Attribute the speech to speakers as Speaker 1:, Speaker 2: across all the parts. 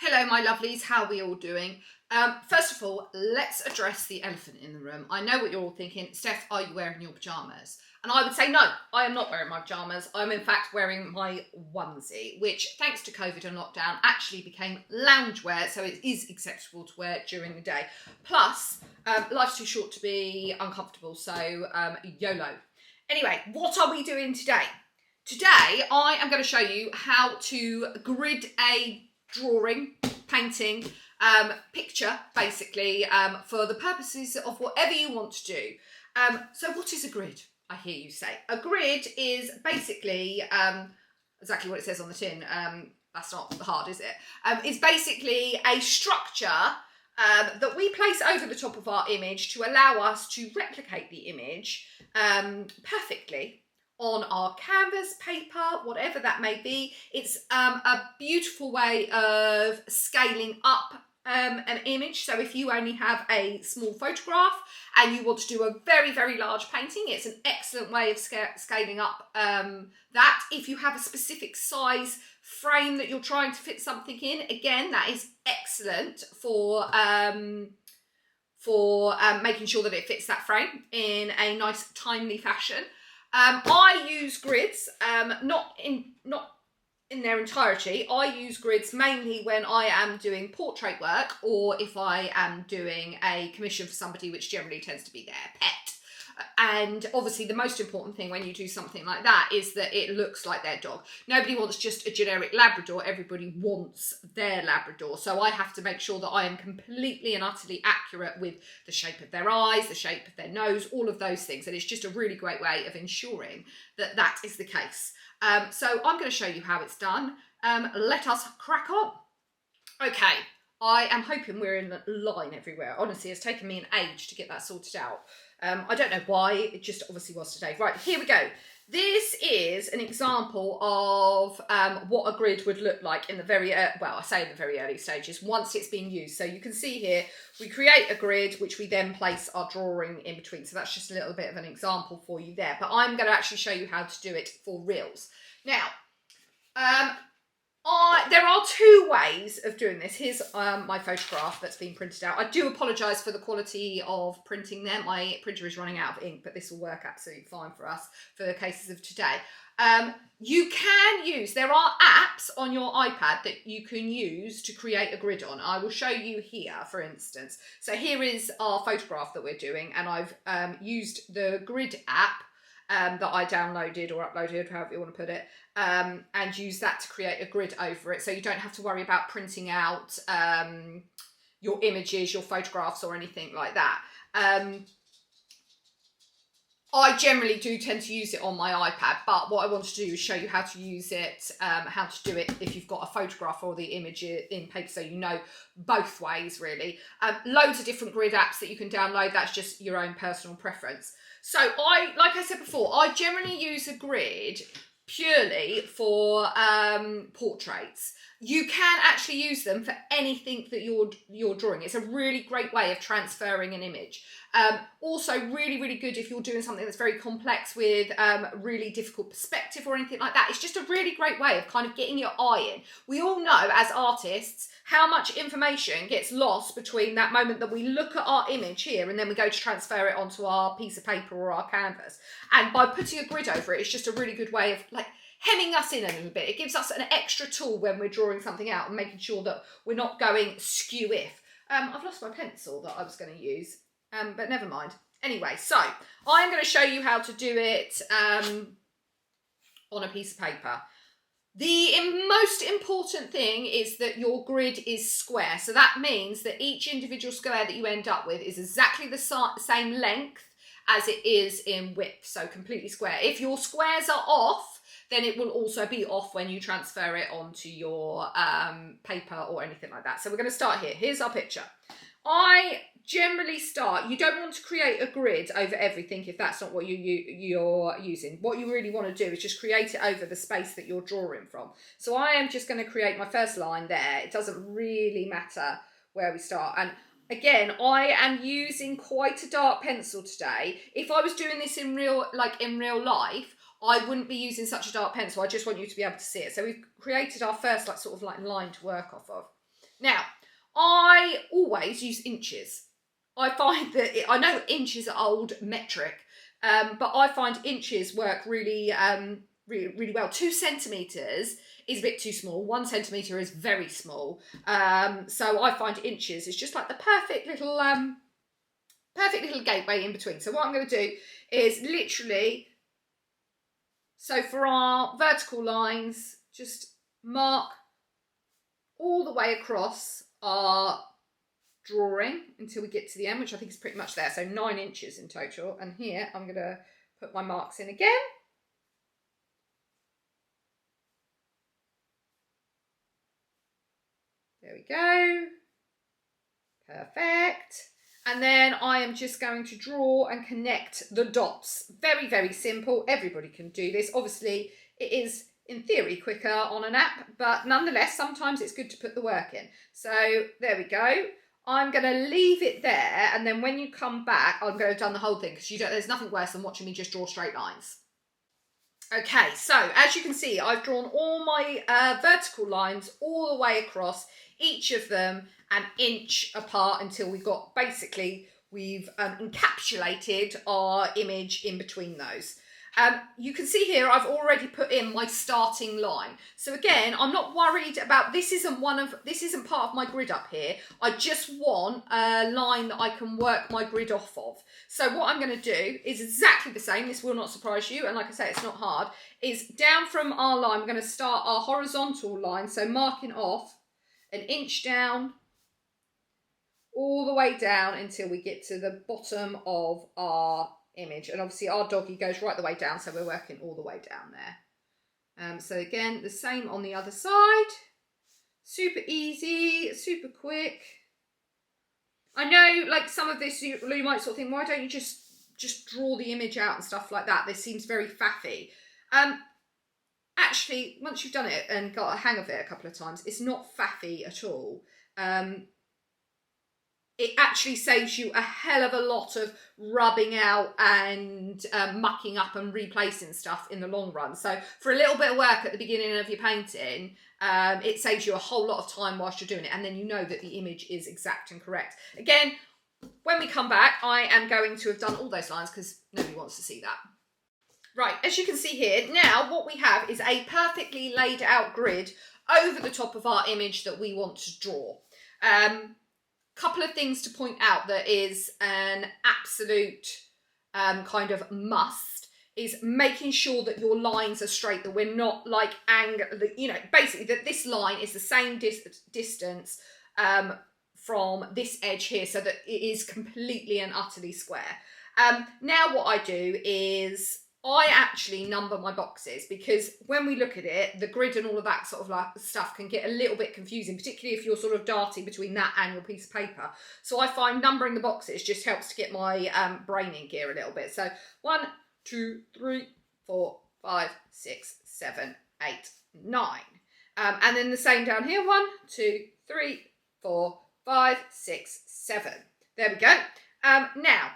Speaker 1: Hello, my lovelies. How are we all doing? First of all, let's address the elephant in the room. I know what you're all thinking. Steph, are you wearing your pyjamas? And I would say no, I am not wearing my pyjamas. I'm in fact wearing my onesie, which thanks to COVID and lockdown actually became loungewear, so it is acceptable to wear during the day. Plus, life's too short to be uncomfortable, so YOLO. Anyway, what are we doing today? Today, I am going to show you how to grid a drawing, painting, picture, basically, for the purposes of whatever you want to do. So what is a grid, I hear you say? A grid is basically, exactly what it says on the tin, that's not hard, is it? It's basically a structure that we place over the top of our image to allow us to replicate the image perfectly on our canvas, paper, whatever that may be. It's a beautiful way of scaling up an image. So if you only have a small photograph and you want to do a very, very large painting, it's an excellent way of scaling up that. If you have a specific size frame that you're trying to fit something in, again, that is excellent for making sure that it fits that frame in a nice, timely fashion. I use grids, not in their entirety. I use grids mainly when I am doing portrait work or if I am doing a commission for somebody, which generally tends to be their pet. And obviously the most important thing when you do something like that is that it looks like their dog. Nobody wants just a generic Labrador, everybody wants their Labrador. So I have to make sure that I am completely and utterly accurate with the shape of their eyes, the shape of their nose, all of those things. And it's just a really great way of ensuring that that is the case. So I'm going to show you how it's done. Let us crack on. Okay, I am hoping we're in line everywhere. Honestly, it's taken me an age to get that sorted out. I don't know why, it just obviously was today. Right, here we go. This is an example of what a grid would look like in the very, well, I say in the very early stages, once it's been used. So you can see here, we create a grid, which we then place our drawing in between. So that's just a little bit of an example for you there. But I'm going to actually show you how to do it for reals. Now, there are two ways of doing this. Here's my photograph that's been printed out. I do apologise for the quality of printing them. My printer is running out of ink, but this will work absolutely fine for us for the cases of today. You can use, there are apps on your iPad that you can use to create a grid on. I will show you here, for instance. So here is our photograph that we're doing, and I've used the grid app that I downloaded or uploaded, however you want to put it, and use that to create a grid over it, so you don't have to worry about printing out your images, your photographs or anything like that. I generally do tend to use it on my iPad, but what I want to do is show you how to use it, how to do it if you've got a photograph or the image in paper, so you know both ways really. Loads of different grid apps that you can download, that's just your own personal preference. So like I said before, I generally use a grid purely for portraits. You can actually use them for anything that you're drawing. It's a really great way of transferring an image. Also really, really good if you're doing something that's very complex with really difficult perspective or anything like that. It's just a really great way of kind of getting your eye in. We all know as artists how much information gets lost between that moment that we look at our image here and then we go to transfer it onto our piece of paper or our canvas. And by putting a grid over it, it's just a really good way of like hemming us in a little bit. It gives us an extra tool when we're drawing something out and making sure that we're not going skew-if. I've lost my pencil that I was going to use, but never mind. Anyway, so I'm going to show you how to do it on a piece of paper. The most important thing is that your grid is square. So that means that each individual square that you end up with is exactly the same length as it is in width, so completely square. If your squares are off, then it will also be off when you transfer it onto your paper or anything like that. So we're going to start here. Here's our picture. I generally start, you don't want to create a grid over everything if that's not what you're using. What you really want to do is just create it over the space that you're drawing from. So I am just going to create my first line there. It doesn't really matter where we start. And again, I am using quite a dark pencil today. If I was doing this in real life, I wouldn't be using such a dark pencil. I just want you to be able to see it. So we've created our first line to work off of. Now, I always use inches. I find that, I know inches are old metric, but I find inches work really, really well. 2 centimetres is a bit too small. 1 centimetre is very small. So I find inches is just like the perfect little gateway in between. So what I'm going to do is literally, so for our vertical lines, just mark all the way across our drawing until we get to the end, which I think is pretty much there. So 9 inches in total. And here I'm going to put my marks in again. There we go. Perfect. And then I am just going to draw and connect the dots. Very, very simple. Everybody can do this. Obviously, it is, in theory, quicker on an app, but nonetheless, sometimes it's good to put the work in. So there we go. I'm going to leave it there, and then when you come back, I'm going to have done the whole thing, because there's nothing worse than watching me just draw straight lines. Okay, so as you can see, I've drawn all my vertical lines all the way across, each of them an inch apart until we've got, basically, we've encapsulated our image in between those. You can see here I've already put in my starting line. So again, I'm not worried about, this isn't part of my grid up here. I just want a line that I can work my grid off of. So what I'm going to do is exactly the same. This will not surprise you, and like I say, it's not hard. Is down from our line, we're going to start our horizontal line, so marking off an inch down, all the way down until we get to the bottom of our image. And obviously our doggy goes right the way down, so we're working all the way down there. So again, the same on the other side. Super easy, super quick. I know, like, some of this you might sort of think, why don't you just draw the image out and stuff like that? This seems very faffy. Actually, once you've done it and got a hang of it a couple of times, it's not faffy at all. It actually saves you a hell of a lot of rubbing out and mucking up and replacing stuff in the long run. So for a little bit of work at the beginning of your painting, it saves you a whole lot of time whilst you're doing it, and then you know that the image is exact and correct. Again, when we come back, I am going to have done all those lines because nobody wants to see that. Right, as you can see here, now what we have is a perfectly laid out grid over the top of our image that we want to draw. Couple of things to point out that is an absolute kind of must is making sure that your lines are straight, that we're not like basically that this line is the same distance from this edge here, so that it is completely and utterly square. Now what I do is I actually number my boxes, because when we look at it, the grid and all of that sort of like stuff can get a little bit confusing, particularly if you're sort of darting between that and your piece of paper. So I find numbering the boxes just helps to get my brain in gear a little bit. So 1, 2, 3, 4, 5, 6, 7, 8, 9. And then the same down here, 1, 2, 3, 4, 5, 6, 7. There we go. Now,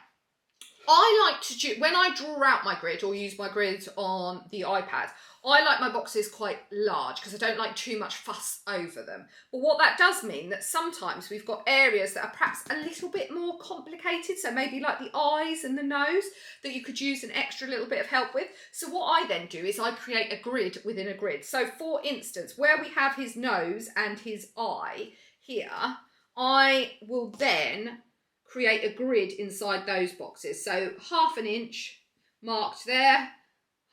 Speaker 1: I like to, when I draw out my grid or use my grid on the iPad, I like my boxes quite large because I don't like too much fuss over them. But what that does mean that sometimes we've got areas that are perhaps a little bit more complicated, so maybe like the eyes and the nose, that you could use an extra little bit of help with. So what I then do is I create a grid within a grid. So for instance, where we have his nose and his eye here, I will then create a grid inside those boxes. So 1/2 inch marked there,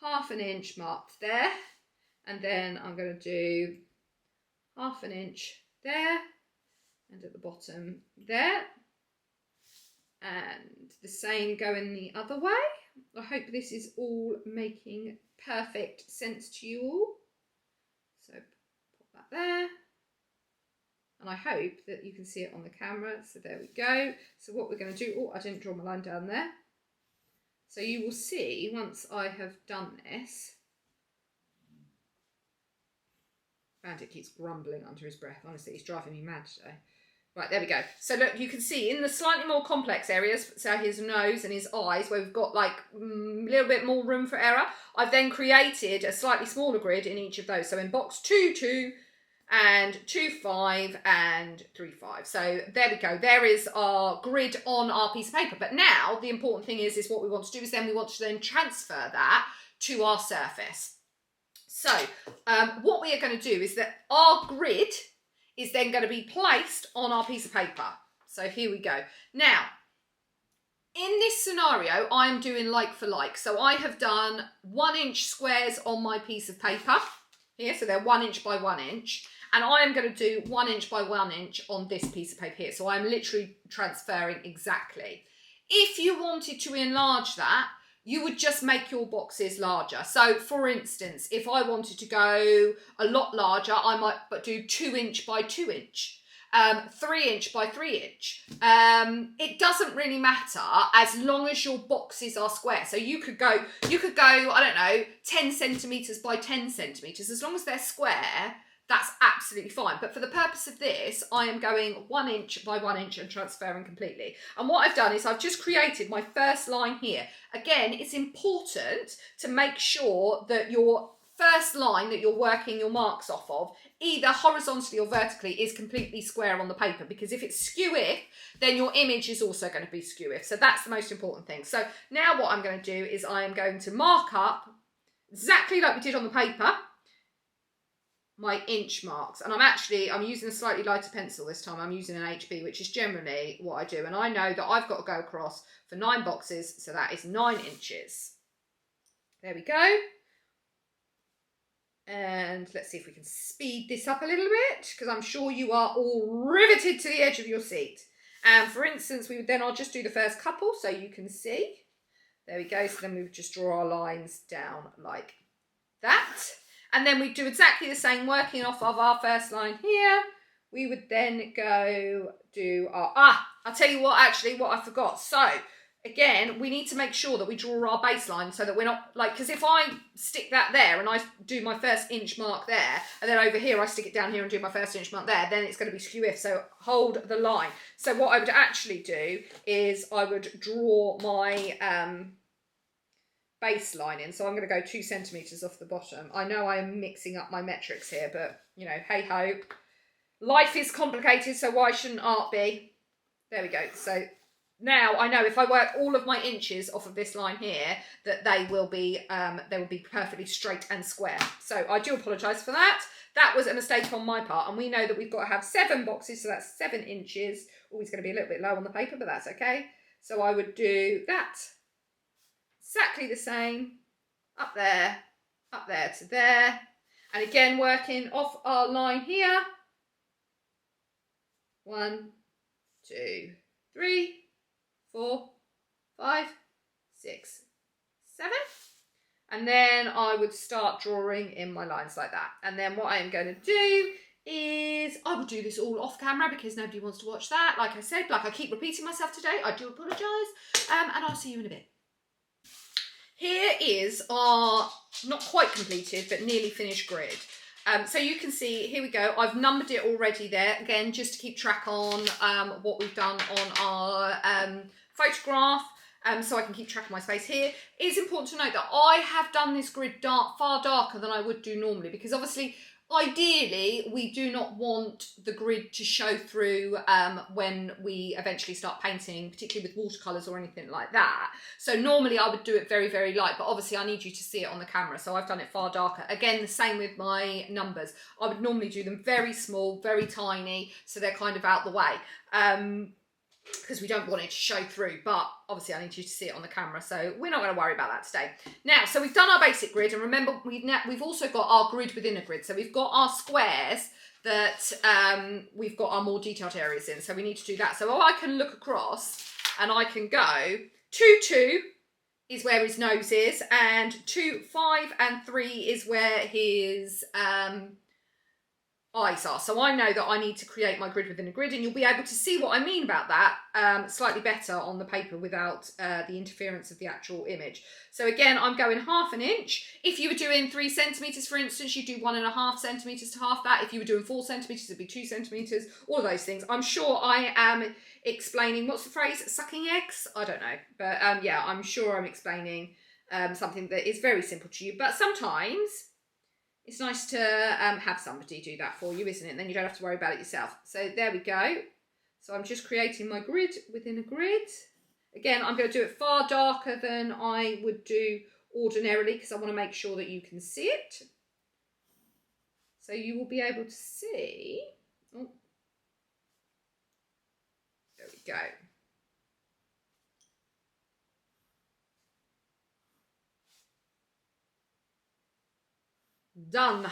Speaker 1: 1/2 inch marked there, and then I'm going to do 1/2 inch there, and at the bottom there, and the same going the other way. I hope this is all making perfect sense to you all. So put that there. And I hope that you can see it on the camera. So there we go. So what we're going to do, oh, I didn't draw my line down there. So you will see once I have done this, Bandit keeps grumbling under his breath. Honestly, he's driving me mad today. Right, there we go. So look, you can see in the slightly more complex areas, so his nose and his eyes, where we've got like a little bit more room for error, I've then created a slightly smaller grid in each of those. So in box 2, 2, and 2, 5, and 3, 5. So there we go. There is our grid on our piece of paper. But now the important thing is what we want to do is then we want to then transfer that to our surface. So what we are going to do is that our grid is then going to be placed on our piece of paper. So here we go. Now, in this scenario, I'm doing like for like. So I have done 1 inch squares on my piece of paper here. So they're 1 inch by 1 inch. And I am going to do 1 inch by 1 inch on this piece of paper here. So I'm literally transferring exactly. If you wanted to enlarge that, you would just make your boxes larger. So for instance, if I wanted to go a lot larger, I might do 2 inch by 2 inch. 3 inch by 3 inch. It doesn't really matter as long as your boxes are square. So you could go, I don't know, 10 centimeters by 10 centimeters. As long as they're square, that's absolutely fine. But for the purpose of this, I am going 1 inch by 1 inch and transferring completely. And what I've done is I've just created my first line here. Again, it's important to make sure that your first line that you're working your marks off of, either horizontally or vertically, is completely square on the paper, because if it's skew-if, then your image is also going to be skew-if. So that's the most important thing. So now what I'm going to do is I am going to mark up exactly like we did on the paper, my inch marks. And I'm using a slightly lighter pencil this time. I'm using an HB, which is generally what I do. And I know that I've got to go across for 9 boxes, so that is 9 inches. There we go. And let's see if we can speed this up a little bit, because I'm sure you are all riveted to the edge of your seat. And for instance, I'll just do the first couple so you can see. There we go. So then we would just draw our lines down like that. And then we do exactly the same, working off of our first line here. We would then go do our, I'll tell you what I forgot. So again, we need to make sure that we draw our baseline so that we're not because if I stick that there and I do my first inch mark there, and then over here I stick it down here and do my first inch mark there, then it's going to be skew-if. So hold the line. So what I would actually do is I would draw my baseline in. So I'm going to go 2 centimeters off the bottom. I know I'm mixing up my metrics here, but hey ho. Life is complicated, so why shouldn't art be? There we go. So now I know if I work all of my inches off of this line here, that they will be perfectly straight and square. So I do apologise for that. That was a mistake on my part, and we know that we've got to have 7 boxes, so that's 7 inches. Always going to be a little bit low on the paper, but that's okay. So I would do that exactly the same, up there to there, and again working off our line here. 1, 2, 3, 4, 5, 6, 7. And then I would start drawing in my lines like that. And then what I am going to do is I will do this all off camera because nobody wants to watch that. Like I said, I keep repeating myself today, I do apologise. And I'll see you in a bit. Here is our not quite completed but nearly finished grid. So you can see, here we go, I've numbered it already there, again, just to keep track on what we've done on our photograph, so I can keep track of my space here. It's important to note that I have done this grid far darker than I would do normally, because obviously, ideally, we do not want the grid to show through when we eventually start painting, particularly with watercolours or anything like that. So normally I would do it very, very light, but obviously I need you to see it on the camera, so I've done it far darker. Again, the same with my numbers. I would normally do them very small, very tiny, so they're kind of out the way. Because we don't want it to show through, but obviously I need you to see it on the camera, so we're not going to worry about that today. Now, so we've done our basic grid, and remember we've also got our grid within a grid. So we've got our squares that we've got our more detailed areas in, so we need to do that. So I can look across and I can go 2, 2 is where his nose is, and 2, 5 and 3 is where his eyes are. So I know that I need to create my grid within a grid, and you'll be able to see what I mean about that slightly better on the paper without the interference of the actual image. So again, I'm going 1/2 inch. If you were doing 3 centimeters, for instance, you do 1.5 centimeters to half that. If you were doing 4 centimeters, it'd be 2 centimeters, all of those things. I'm sure I am explaining, what's the phrase, sucking eggs? I don't know, but yeah, I'm sure I'm explaining something that is very simple to you, but sometimes It's nice to have somebody do that for you, isn't it? And then you don't have to worry about it yourself. So there we go. So I'm just creating my grid within a grid. Again, I'm going to do it far darker than I would do ordinarily because I want to make sure that you can see it. So you will be able to see. Oh, there we go. Done.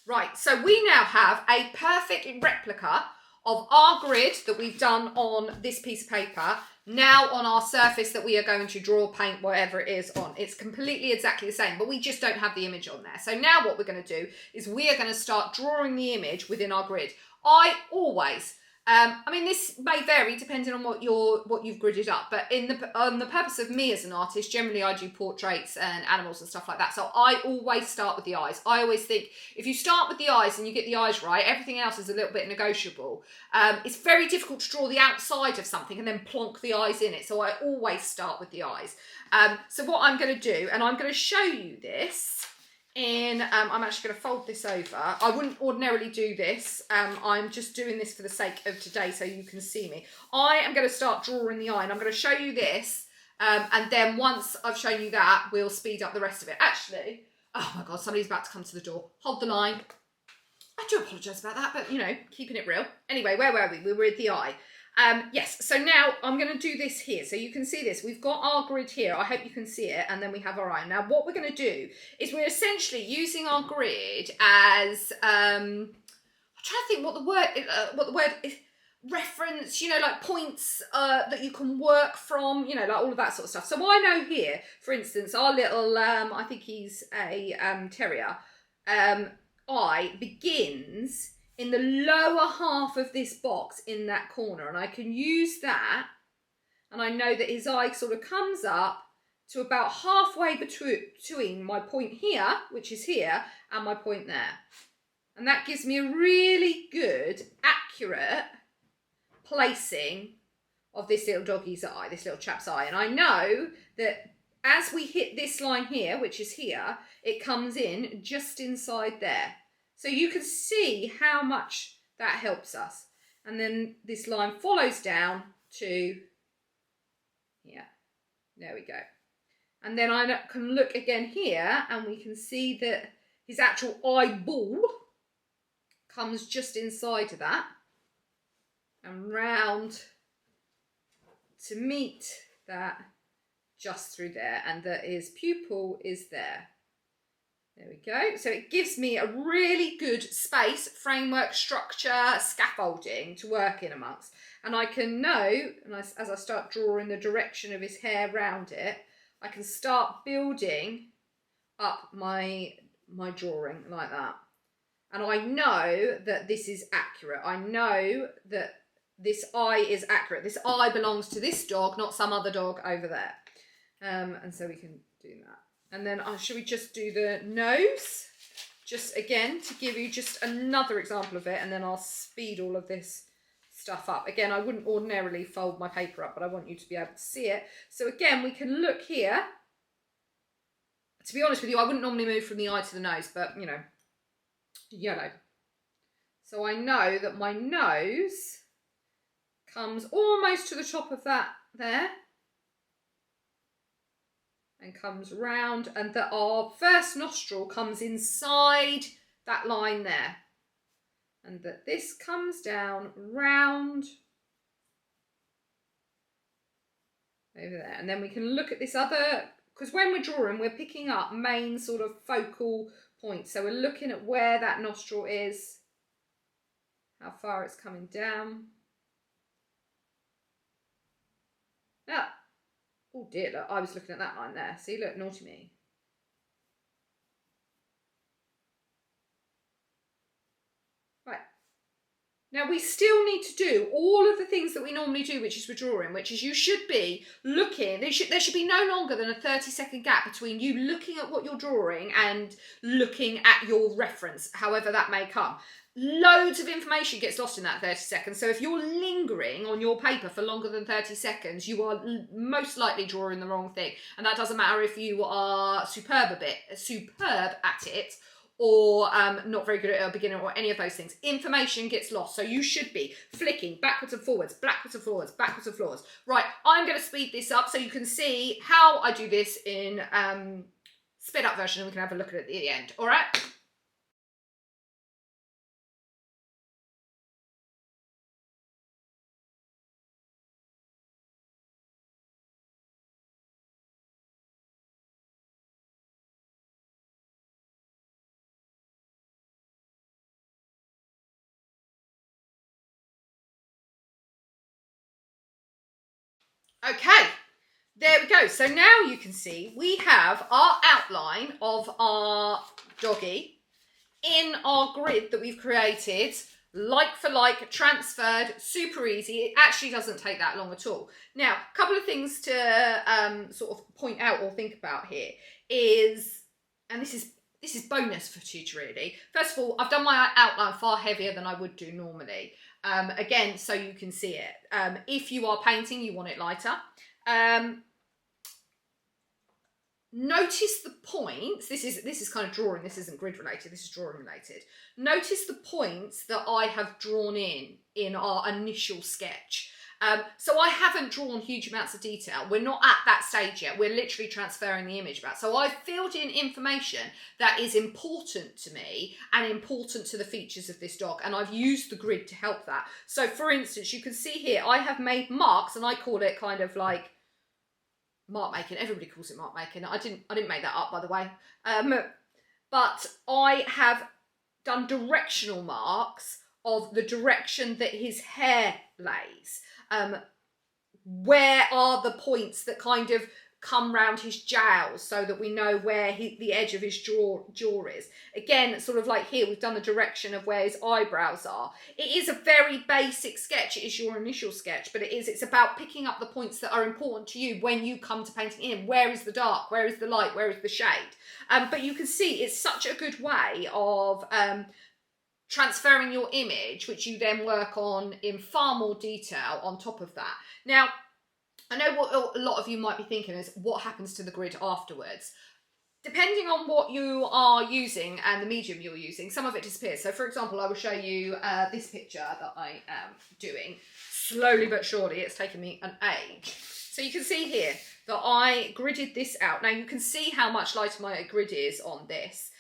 Speaker 1: Right, so we now have a perfect replica of our grid that we've done on this piece of paper, now on our surface that we are going to draw, paint, whatever it is on. It's completely exactly the same, but we just don't have the image on there. So now what we're going to do is we are going to start drawing the image within our grid. I always... I mean, this may vary depending on what you've gridded up, but on the purpose of me as an artist, generally I do portraits and animals and stuff like that. So I always start with the eyes. I always think if you start with the eyes and you get the eyes right, everything else is a little bit negotiable. It's very difficult to draw the outside of something and then plonk the eyes in it. So I always start with the eyes. So what I'm going to do, and I'm going to show you this. I'm actually going to fold this over. I wouldn't ordinarily do this. I'm just doing this for the sake of today so you can see me. I am going to start drawing the eye and I'm going to show you this. And then once I've shown you that, we'll speed up the rest of it. Actually, oh my God, somebody's about to come to the door. Hold the line. I do apologise about that, but you know, keeping it real. Anyway, where were we? We were at the eye. Yes, so now I'm going to do this here. So you can see this. We've got our grid here. I hope you can see it. And then we have our eye. Now, what we're going to do is we're essentially using our grid as, I'm trying to think what the word is, reference, you know, like points that you can work from, you know, like all of that sort of stuff. So I know here, for instance, our little, I think he's a terrier, eye begins in the lower half of this box in that corner, and I can use that, and I know that his eye sort of comes up to about halfway between my point here, which is here, and my point there. And that gives me a really good, accurate placing of this little doggy's eye, this little chap's eye. And I know that as we hit this line here, which is here, it comes in just inside there. So you can see how much that helps us. And then this line follows down to here. There we go. And then I can look again here and we can see that his actual eyeball comes just inside of that and round to meet that just through there, and that his pupil is there. There we go. So it gives me a really good space, framework, structure, scaffolding to work in amongst. And I can know, and as I start drawing the direction of his hair round it, I can start building up my drawing like that. And I know that this is accurate. I know that this eye is accurate. This eye belongs to this dog, not some other dog over there. And so we can do that. And then should we just do the nose? Just again, to give you just another example of it, and then I'll speed all of this stuff up. Again, I wouldn't ordinarily fold my paper up, but I want you to be able to see it. So again, we can look here. To be honest with you, I wouldn't normally move from the eye to the nose, but you know, yellow. So I know that my nose comes almost to the top of that there, and comes round, and that our first nostril comes inside that line there, and that this comes down round over there. And then we can look at this other, because when we're drawing, we're picking up main sort of focal points. So we're looking at where that nostril is, how far it's coming down. Now, oh dear, look, I was looking at that line there. See, look, naughty me. Right. Now we still need to do all of the things that we normally do, which is for drawing, which is you should be looking, there should be no longer than a 30-second gap between you looking at what you're drawing and looking at your reference, however that may come. Loads of information gets lost in that 30 seconds. So if you're lingering on your paper for longer than 30 seconds, you are most likely drawing the wrong thing. And that doesn't matter if you are superb at it or not very good at a beginner, or any of those things. Information gets lost. So you should be flicking backwards and forwards, backwards and forwards, backwards and forwards. Right, I'm going to speed this up so you can see how I do this in sped up version, and we can have a look at it at the end. All right. Okay, there we go. So now you can see we have our outline of our doggy in our grid that we've created, like for like, transferred, super easy. It actually doesn't take that long at all. Now, a couple of things to sort of point out or think about here is, and this is bonus footage really. First of all, I've done my outline far heavier than I would do normally. Again, so you can see it. If you are painting, you want it lighter. Notice the points. This is kind of drawing. This isn't grid related. This is drawing related. Notice the points that I have drawn in our initial sketch. So I haven't drawn huge amounts of detail. We're not at that stage yet. We're literally transferring the image back. So I've filled in information that is important to me and important to the features of this dog. And I've used the grid to help that. So for instance, you can see here, I have made marks, and I call it kind of like mark making. Everybody calls it mark making. I didn't make that up, by the way. But I have done directional marks of the direction that his hair lays. Where are the points that kind of come round his jowls so that we know where the edge of his jaw is. Again, sort of like here, we've done the direction of where his eyebrows are. It is a very basic sketch. It is your initial sketch, but it's about picking up the points that are important to you when you come to painting him. Where is the dark? Where is the light? Where is the shade? But you can see it's such a good way of transferring your image, which you then work on in far more detail on top of that. Now, I know what a lot of you might be thinking is, what happens to the grid afterwards? Depending on what you are using and the medium you're using, some of it disappears. So for example, I will show you this picture that I am doing. Slowly but surely, it's taken me an age. So you can see here that I gridded this out. Now you can see how much lighter my grid is on this.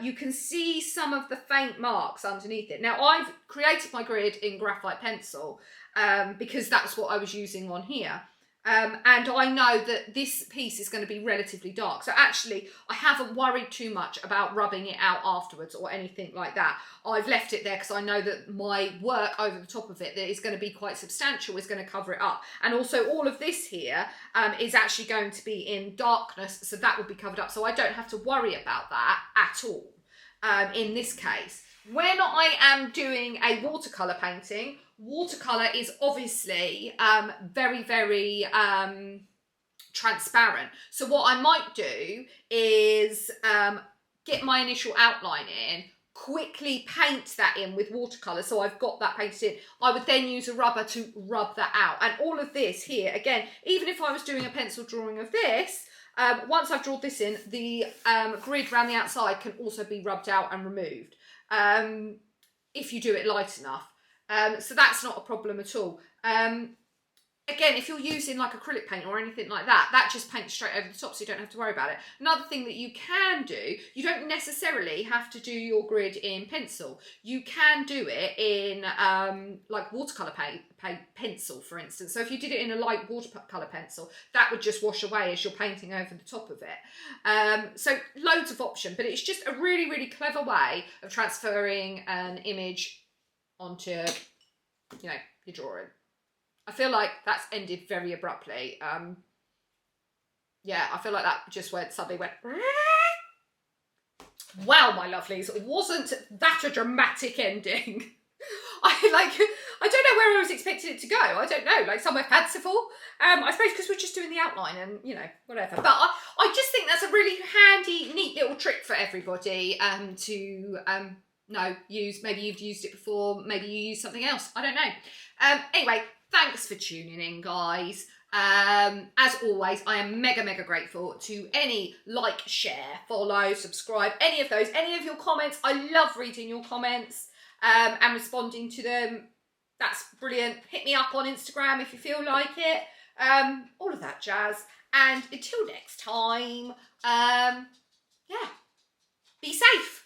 Speaker 1: You can see some of the faint marks underneath it. Now I've created my grid in graphite pencil because that's what I was using on here. And I know that this piece is going to be relatively dark. So actually, I haven't worried too much about rubbing it out afterwards or anything like that. I've left it there because I know that my work over the top of it that is going to be quite substantial is going to cover it up. And also all of this here is actually going to be in darkness, so that will be covered up. So I don't have to worry about that at all in this case. When I am doing a watercolour painting, watercolour is obviously very, very transparent. So what I might do is get my initial outline in, quickly paint that in with watercolour, so I've got that painted in. I would then use a rubber to rub that out. And all of this here, again, even if I was doing a pencil drawing of this, once I've drawn this in, the grid around the outside can also be rubbed out and removed if you do it light enough. So that's not a problem at all. Again, if you're using like acrylic paint or anything like that, that just paints straight over the top, so you don't have to worry about it. Another thing that you can do, you don't necessarily have to do your grid in pencil. You can do it in like watercolour pencil, for instance. So if you did it in a light watercolour pencil, that would just wash away as you're painting over the top of it. So loads of option, but it's just a really, really clever way of transferring an image onto, you know, your drawing. I feel like that's ended very abruptly. Yeah, I feel like that just suddenly went. Wow, my lovelies, wasn't that a dramatic ending? I don't know where I was expecting it to go. I don't know, like somewhere fanciful. I suppose because we're just doing the outline and, you know, whatever. But I just think that's a really handy, neat little trick for everybody to use. Maybe you've used it before. Maybe you use something else. I don't know. Anyway. Thanks for tuning in, guys. As always, I am mega grateful to any like, share, follow, subscribe, any of those, any of your comments. I love reading your comments and responding to them. That's brilliant. Hit me up on Instagram if you feel like it. All of that jazz. And until next time, yeah, be safe.